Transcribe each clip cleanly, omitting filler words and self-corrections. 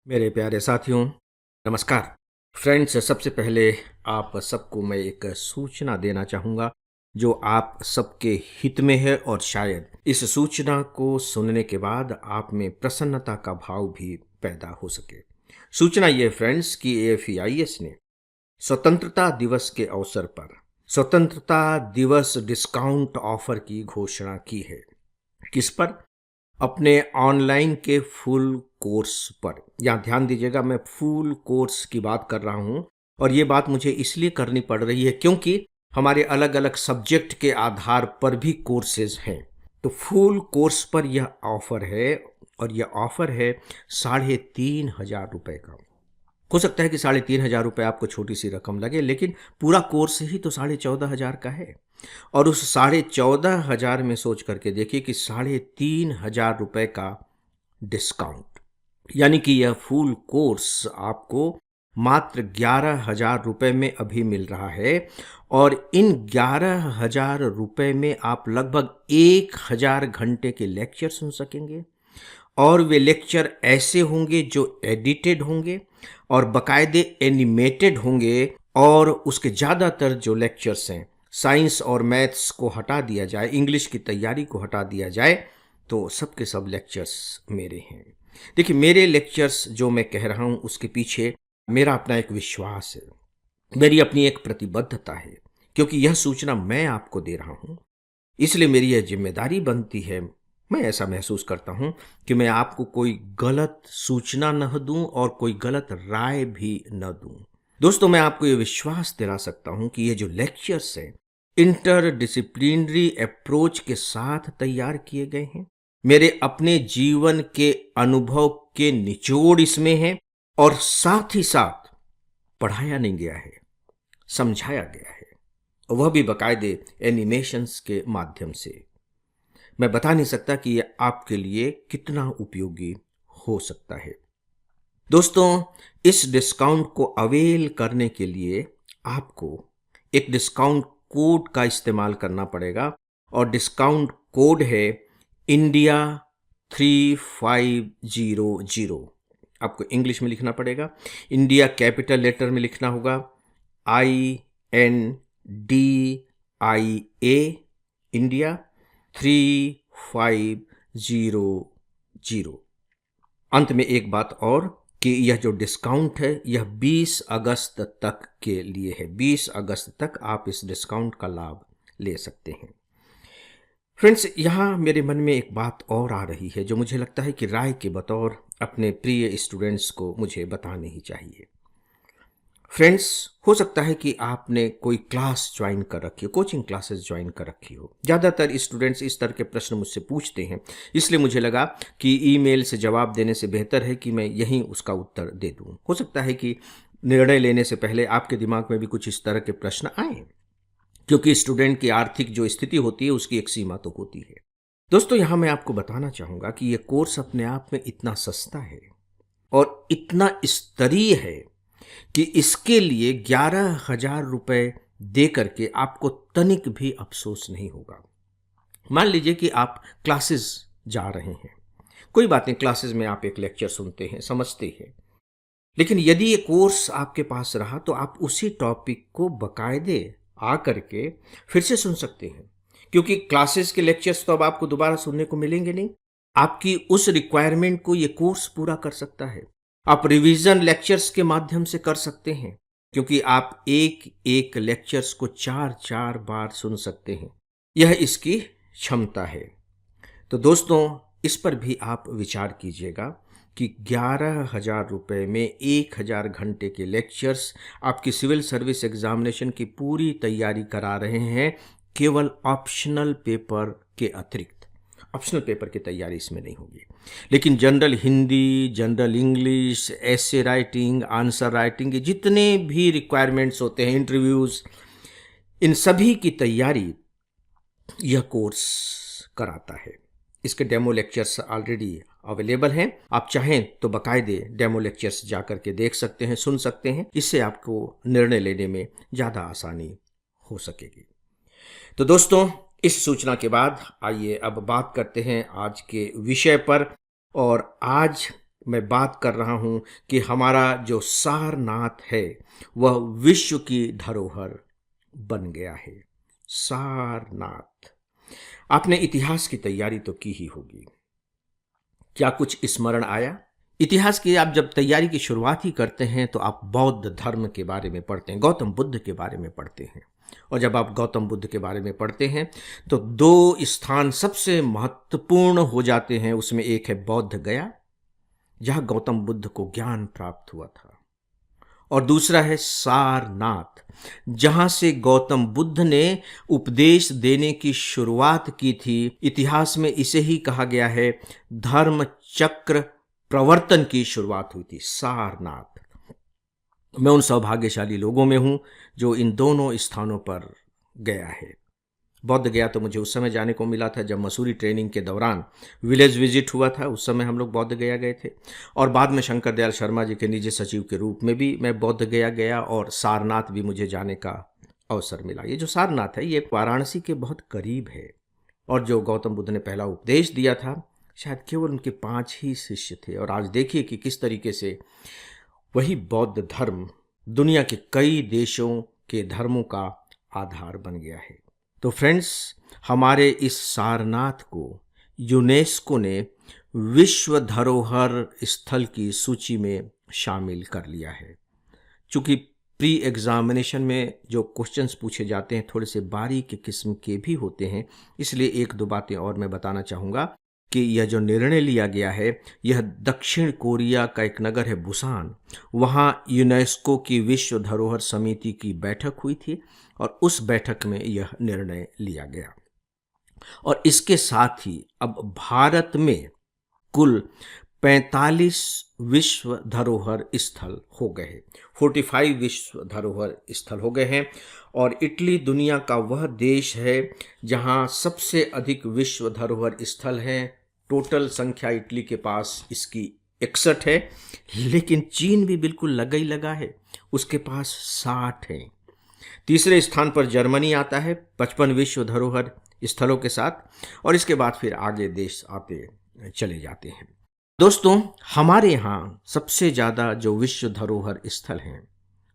मेरे प्यारे साथियों, नमस्कार। फ्रेंड्स, सबसे पहले आप सबको मैं एक सूचना देना चाहूँगा जो आप सबके हित में है और शायद इस सूचना को सुनने के बाद आप में प्रसन्नता का भाव भी पैदा हो सके। सूचना ये फ्रेंड्स कि एएफआईएस ने स्वतंत्रता दिवस के अवसर पर स्वतंत्रता दिवस डिस्काउंट ऑफर की घोषणा की है। किस पर? अपने ऑनलाइन के फुल कोर्स पर। यहाँ ध्यान दीजिएगा, मैं फुल कोर्स की बात कर रहा हूँ और ये बात मुझे इसलिए करनी पड़ रही है क्योंकि हमारे अलग अलग सब्जेक्ट के आधार पर भी कोर्सेज हैं। तो फुल कोर्स पर यह ऑफर है और यह ऑफर है 3,500 का। हो सकता है कि 3,500 आपको छोटी सी रकम लगे, लेकिन पूरा कोर्स ही तो 14,500 का है। और उस 14,500 में सोच करके देखिए कि 3,500 का डिस्काउंट, यानी कि यह फुल कोर्स आपको मात्र 11,000 में अभी मिल रहा है। और इन 11,000 में आप लगभग 1,000 घंटे के लेक्चर सुन सकेंगे और वे लेक्चर ऐसे होंगे जो एडिटेड होंगे और बाकायदे एनिमेटेड होंगे। और उसके ज़्यादातर जो लेक्चर्स हैं, साइंस और मैथ्स को हटा दिया जाए, इंग्लिश की तैयारी को हटा दिया जाए, तो सब के सब लेक्चर्स मेरे हैं। देखिए, मेरे लेक्चर्स जो मैं कह रहा हूँ उसके पीछे मेरा अपना एक विश्वास है, मेरी अपनी एक प्रतिबद्धता है, क्योंकि यह सूचना मैं आपको दे रहा हूँ, इसलिए मेरी यह जिम्मेदारी बनती है। मैं ऐसा महसूस करता हूँ कि मैं आपको कोई गलत सूचना न दूं और कोई गलत राय भी न दूं। दोस्तों, मैं आपको ये विश्वास दिला सकता हूँ कि ये जो लेक्चर्स हैं इंटर डिसिप्लिनरी अप्रोच के साथ तैयार किए गए हैं। मेरे अपने जीवन के अनुभव के निचोड़ इसमें हैं और साथ ही साथ पढ़ाया नहीं गया है, समझाया गया है, वह भी बाकायदे एनिमेशंस के माध्यम से। मैं बता नहीं सकता कि यह आपके लिए कितना उपयोगी हो सकता है। दोस्तों, इस डिस्काउंट को अवेल करने के लिए आपको एक डिस्काउंट कोड का इस्तेमाल करना पड़ेगा और डिस्काउंट कोड है इंडिया 3500। आपको इंग्लिश में लिखना पड़ेगा। इंडिया कैपिटल लेटर में लिखना होगा, INDIA, इंडिया 3500। अंत में एक बात और कि यह जो डिस्काउंट है यह 20 अगस्त तक के लिए है। 20 अगस्त तक आप इस डिस्काउंट का लाभ ले सकते हैं। फ्रेंड्स, यहाँ मेरे मन में एक बात और आ रही है जो मुझे लगता है कि राय के बतौर अपने प्रिय स्टूडेंट्स को मुझे बतानी ही चाहिए। फ्रेंड्स, हो सकता है कि आपने कोई क्लास ज्वाइन कर रखी हो, कोचिंग क्लासेस ज्वाइन कर रखी हो। ज़्यादातर स्टूडेंट्स इस तरह के प्रश्न मुझसे पूछते हैं, इसलिए मुझे लगा कि ईमेल से जवाब देने से बेहतर है कि मैं यहीं उसका उत्तर दे दूं। हो सकता है कि निर्णय लेने से पहले आपके दिमाग में भी कुछ इस तरह के प्रश्न आए, क्योंकि स्टूडेंट की आर्थिक जो स्थिति होती है उसकी एक सीमा तो होती है। दोस्तों, यहाँ मैं आपको बताना चाहूँगा कि यह कोर्स अपने आप में इतना सस्ता है और इतना स्तरीय है कि इसके लिए 11,000 दे करके आपको तनिक भी अफसोस नहीं होगा। मान लीजिए कि आप क्लासेस जा रहे हैं, कोई बात नहीं, क्लासेस में आप एक लेक्चर सुनते हैं, समझते हैं, लेकिन यदि ये कोर्स आपके पास रहा तो आप उसी टॉपिक को बाकायदे आ करके फिर से सुन सकते हैं, क्योंकि क्लासेस के लेक्चर्स तो अब आपको दोबारा सुनने को मिलेंगे नहीं। आपकी उस रिक्वायरमेंट को ये कोर्स पूरा कर सकता है। आप रिवीजन लेक्चर्स के माध्यम से कर सकते हैं, क्योंकि आप एक एक लेक्चर्स को 4-4 बार सुन सकते हैं। यह इसकी क्षमता है। तो दोस्तों, इस पर भी आप विचार कीजिएगा कि 11,000 में 1,000 घंटे के लेक्चर्स आपकी सिविल सर्विस एग्जामिनेशन की पूरी तैयारी करा रहे हैं, केवल ऑप्शनल पेपर के अतिरिक्त। ऑप्शनल पेपर की तैयारी इसमें नहीं होगी, लेकिन general Hindi, general English, essay writing, answer writing, के जितने भी रिक्वायरमेंट्स होते हैं, इंटरव्यूज़, इन सभी की तैयारी यह कोर्स कराता है। इसके डेमो लेक्चर्स ऑलरेडी अवेलेबल हैं। आप चाहें तो बाकायदे डेमो लेक्चर्स जा कर के देख सकते हैं, सुन सकते हैं। इससे आपको निर्णय लेने में ज़्यादा आसानी हो सकेगी। तो दोस्तों, इस सूचना के बाद आइए अब बात करते हैं आज के विषय पर। और आज मैं बात कर रहा हूं कि हमारा जो सारनाथ है वह विश्व की धरोहर बन गया है। सारनाथ। आपने इतिहास की तैयारी तो की ही होगी। क्या कुछ स्मरण आया? इतिहास की आप जब तैयारी की शुरुआत ही करते हैं तो आप बौद्ध धर्म के बारे में पढ़ते हैं, गौतम बुद्ध के बारे में पढ़ते हैं। और जब आप गौतम बुद्ध के बारे में पढ़ते हैं तो दो स्थान सबसे महत्वपूर्ण हो जाते हैं। उसमें एक है बौद्ध गया, जहां गौतम बुद्ध को ज्ञान प्राप्त हुआ था, और दूसरा है सारनाथ, जहां से गौतम बुद्ध ने उपदेश देने की शुरुआत की थी। इतिहास में इसे ही कहा गया है धर्म चक्र प्रवर्तन की शुरुआत हुई थी, सारनाथ। मैं उन सौभाग्यशाली लोगों में हूं जो इन दोनों स्थानों पर गया है। बौद्ध गया तो मुझे उस समय जाने को मिला था जब मसूरी ट्रेनिंग के दौरान विलेज विजिट हुआ था, उस समय हम लोग बौद्ध गया गए थे। और बाद में शंकर दयाल शर्मा जी के निजी सचिव के रूप में भी मैं बौद्ध गया गया, और सारनाथ भी मुझे जाने का अवसर मिला। ये जो सारनाथ है ये वाराणसी के बहुत करीब है, और जो गौतम बुद्ध ने पहला उपदेश दिया था शायद केवल उनके 5 ही शिष्य थे। और आज देखिए कि किस तरीके से वही बौद्ध धर्म दुनिया के कई देशों के धर्मों का आधार बन गया है। तो फ्रेंड्स, हमारे इस सारनाथ को यूनेस्को ने विश्व धरोहर स्थल की सूची में शामिल कर लिया है। चूंकि प्री एग्जामिनेशन में जो क्वेश्चंस पूछे जाते हैं थोड़े से बारीक किस्म के भी होते हैं, इसलिए एक दो बातें और मैं बताना चाहूँगा कि यह जो निर्णय लिया गया है, यह दक्षिण कोरिया का एक नगर है बुसान, वहाँ यूनेस्को की विश्व धरोहर समिति की बैठक हुई थी, और उस बैठक में यह निर्णय लिया गया। और इसके साथ ही अब भारत में कुल 45 विश्व धरोहर स्थल हो गए हैं, 45 विश्व धरोहर स्थल हो गए हैं। और इटली दुनिया का वह देश है जहां सबसे अधिक विश्व धरोहर स्थल हैं। टोटल संख्या इटली के पास इसकी 61 है, लेकिन चीन भी बिल्कुल लगा ही लगा है, उसके पास 60 है। तीसरे स्थान पर जर्मनी आता है 55 विश्व धरोहर स्थलों के साथ, और इसके बाद फिर आगे देश आते चले जाते हैं। दोस्तों, हमारे यहाँ सबसे ज़्यादा जो विश्व धरोहर स्थल हैं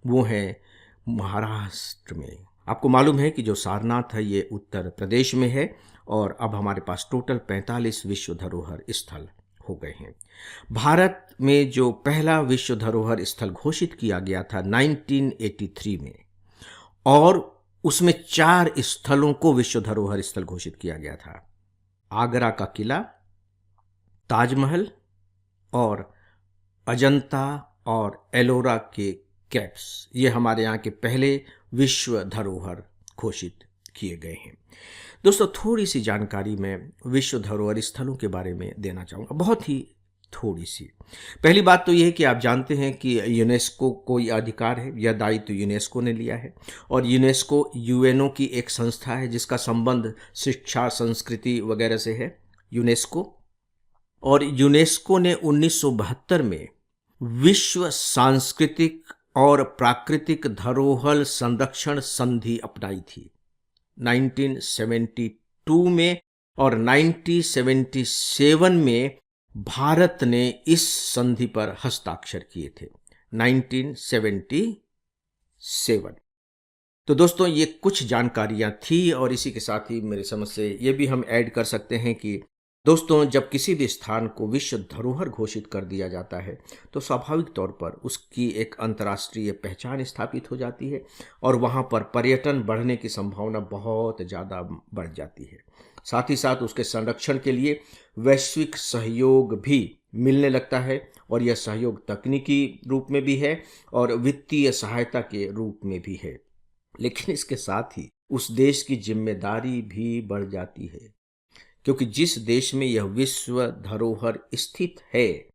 वो है महाराष्ट्र में। आपको मालूम है कि जो सारनाथ है ये उत्तर प्रदेश में है, और अब हमारे पास टोटल 45 विश्व धरोहर स्थल हो गए हैं। भारत में जो पहला विश्व धरोहर स्थल घोषित किया गया था 1983 में, और उसमें 4 स्थलों को विश्व धरोहर स्थल घोषित किया गया था। आगरा का किला, ताजमहल, और अजंता और एलोरा के कैप्स, ये हमारे यहाँ के पहले विश्व धरोहर घोषित किए गए हैं। दोस्तों, थोड़ी सी जानकारी मैं विश्व धरोहर स्थलों के बारे में देना चाहूँगा, बहुत ही थोड़ी सी। पहली बात तो यह है कि आप जानते हैं कि यूनेस्को को यह अधिकार है, यह दायित्व यूनेस्को ने लिया है, और यूनेस्को यूएनओ की एक संस्था है जिसका संबंध शिक्षा, संस्कृति वगैरह से है, यूनेस्को। और यूनेस्को ने 1972 में विश्व सांस्कृतिक और प्राकृतिक धरोहर संरक्षण संधि अपनाई थी 1972 में, और 1977 में भारत ने इस संधि पर हस्ताक्षर किए थे 1977। तो दोस्तों, ये कुछ जानकारियां थी, और इसी के साथ ही मेरी समझ से ये भी हम ऐड कर सकते हैं कि दोस्तों, जब किसी भी स्थान को विश्व धरोहर घोषित कर दिया जाता है तो स्वाभाविक तौर पर उसकी एक अंतर्राष्ट्रीय पहचान स्थापित हो जाती है, और वहाँ पर पर्यटन बढ़ने की संभावना बहुत ज़्यादा बढ़ जाती है। साथ ही साथ उसके संरक्षण के लिए वैश्विक सहयोग भी मिलने लगता है, और यह सहयोग तकनीकी रूप में भी है और वित्तीय सहायता के रूप में भी है। लेकिन इसके साथ ही उस देश की जिम्मेदारी भी बढ़ जाती है, क्योंकि जिस देश में यह विश्व धरोहर स्थित है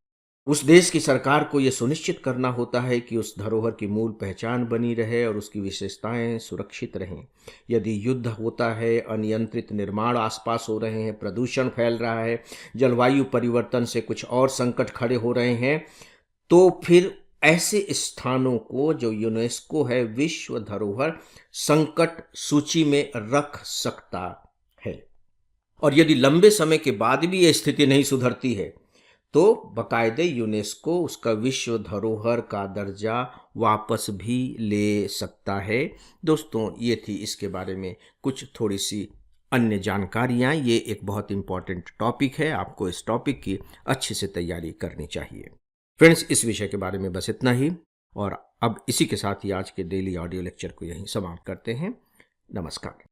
उस देश की सरकार को यह सुनिश्चित करना होता है कि उस धरोहर की मूल पहचान बनी रहे और उसकी विशेषताएं सुरक्षित रहें। यदि युद्ध होता है, अनियंत्रित निर्माण आसपास हो रहे हैं, प्रदूषण फैल रहा है, जलवायु परिवर्तन से कुछ और संकट खड़े हो रहे हैं, तो फिर ऐसे स्थानों को जो यूनेस्को है विश्व धरोहर संकट सूची में रख सकता है। और यदि लंबे समय के बाद भी यह स्थिति नहीं सुधरती है तो बाकायदे यूनेस्को उसका विश्व धरोहर का दर्जा वापस भी ले सकता है। दोस्तों, ये थी इसके बारे में कुछ थोड़ी सी अन्य जानकारियाँ। ये एक बहुत इम्पॉर्टेंट टॉपिक है, आपको इस टॉपिक की अच्छे से तैयारी करनी चाहिए। फ्रेंड्स, इस विषय के बारे में बस इतना ही, और अब इसी के साथ ही आज के डेली ऑडियो लेक्चर को यहीं समाप्त करते हैं। नमस्कार।